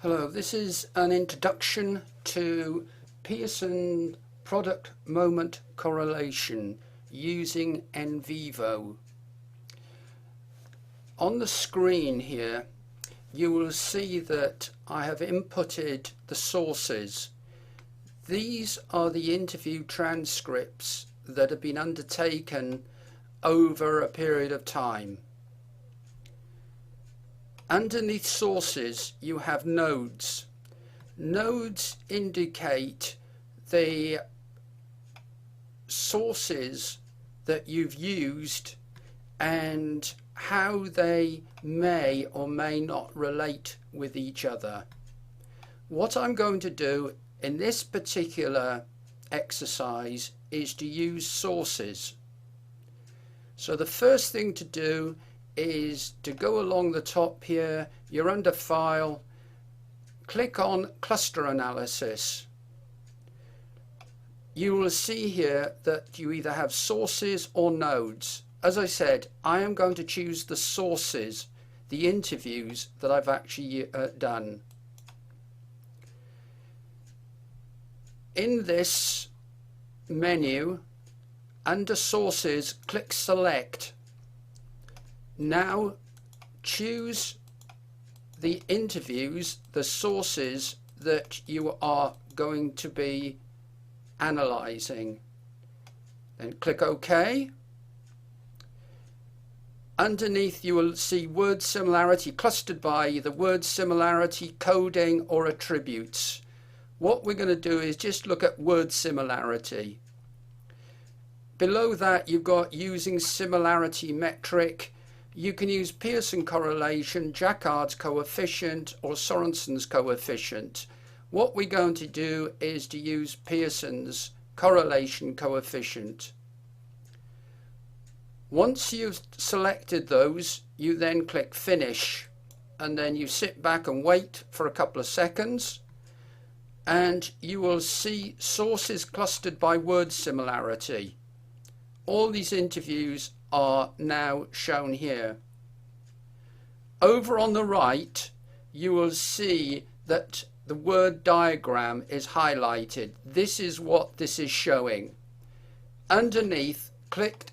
Hello, this is an introduction to Pearson product moment correlation using NVivo. On the screen here you will see that I have inputted the sources. These are the interview transcripts that have been undertaken over a period of time. Underneath sources you have nodes. Nodes indicate the sources that you've used and how they may or may not relate with each other. What I'm going to do in this particular exercise is to use sources. So the first thing to do is to go along the top here. You're under File, click on Cluster Analysis. You will see here that you either have sources or nodes. As I said, I am going to choose the sources, the interviews that I've actually done. In this menu, under Sources, click Select. Now choose the interviews, the sources that you are going to be analyzing. Then click OK. Underneath you will see word similarity clustered by either word similarity, coding or attributes. What we're going to do is just look at word similarity. Below that you've got using similarity metric. You can use Pearson correlation, Jacquard's coefficient or Sorensen's coefficient. What we're going to do is to use Pearson's correlation coefficient. Once you've selected those, you then click Finish, and then you sit back and wait for a couple of seconds, and you will see sources clustered by word similarity. All these interviews are now shown here. Over on the right you will see that the word diagram is highlighted. This is what this is showing. Underneath click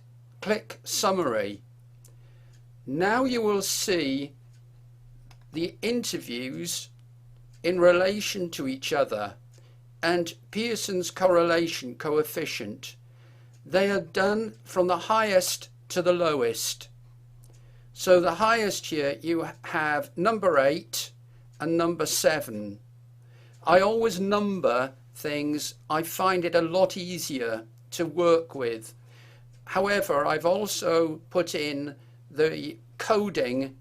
Summary. Now you will see the interviews in relation to each other and Pearson's correlation coefficient. They are done from the highest to the lowest. So the highest here you have number 8 and number 7. I always number things. I find it a lot easier to work with. However, I've also put in the coding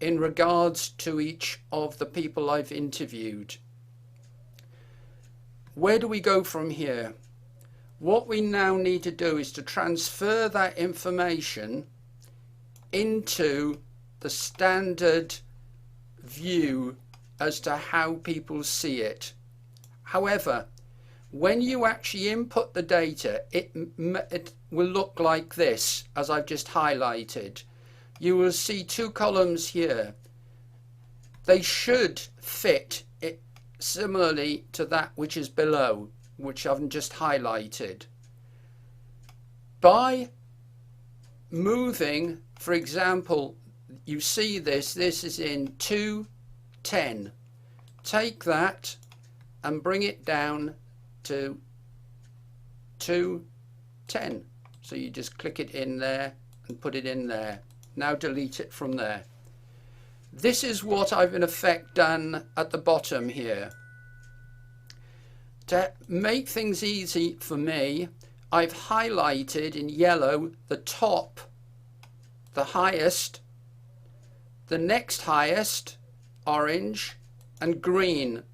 in regards to each of the people I've interviewed. Where do we go from here? What we now need to do is to transfer that information into the standard view as to how people see it. However, when you actually input the data, it will look like this, as I've just highlighted. You will see two columns here. They should fit it similarly to that which is below, which I've just highlighted. By moving, for example, you see this is in 210. Take that and bring it down to 210. So you just click it in there and put it in there. Now delete it from there. This is what I've in effect done at the bottom here. To make things easy for me, I've highlighted in yellow the top, the highest, the next highest, orange, and green.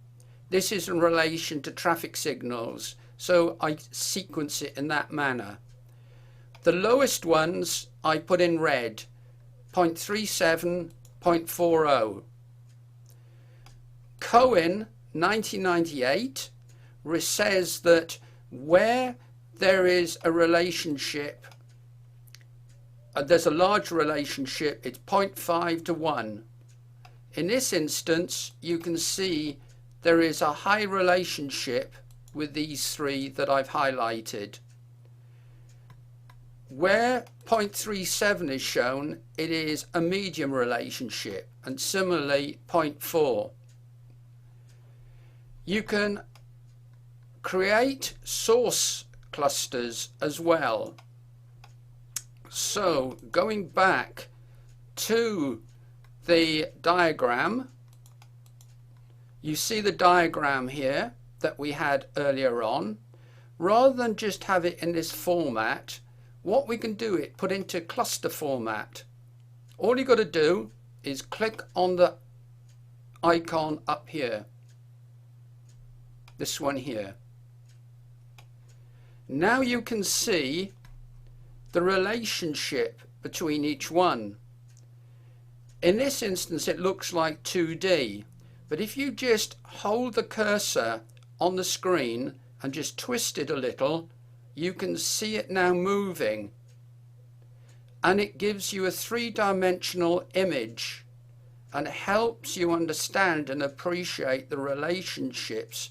This is in relation to traffic signals, so I sequence it in that manner. The lowest ones I put in red, 0.37, 0.40. Bowen, 1998, says that where there is a relationship, there's a large relationship, it's 0.5 to 1. In this instance, you can see there is a high relationship with these three that I've highlighted. Where 0.37 is shown, it is a medium relationship, and similarly 0.4. You can create source clusters as well. So going back to the diagram, you see the diagram here that we had earlier on. Rather than just have it in this format, what we can do is put into cluster format. All you got to do is click on the icon up here, this one here. Now you can see the relationship between each one. In this instance it looks like 2D, but if you just hold the cursor on the screen and just twist it a little, you can see it now moving, and it gives you a three-dimensional image and helps you understand and appreciate the relationships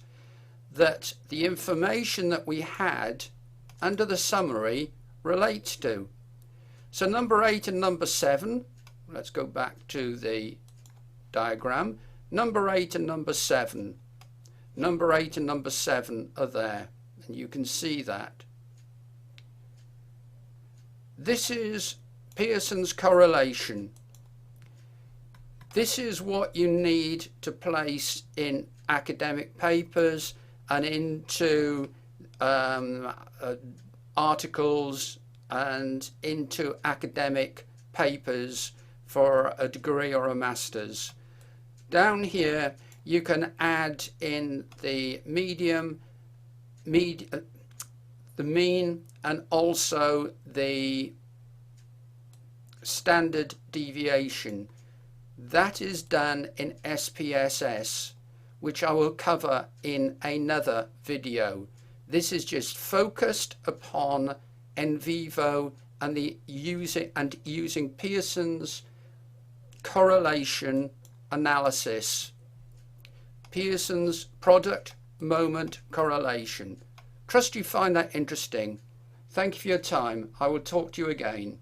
that the information that we had under the summary relates to. So number 8 and number 7, let's go back to the diagram. Number 8 and number 7. Number 8 and number 7 are there, and you can see that. This is Pearson's correlation. This is what you need to place in academic papers and into articles and into academic papers for a degree or a master's. Down here you can add in the medium, the mean, and also the standard deviation. That is done in SPSS, which I will cover in another video. This is just focused upon NVivo and using Pearson's correlation analysis. Pearson's product moment correlation. Trust you find that interesting. Thank you for your time. I will talk to you again.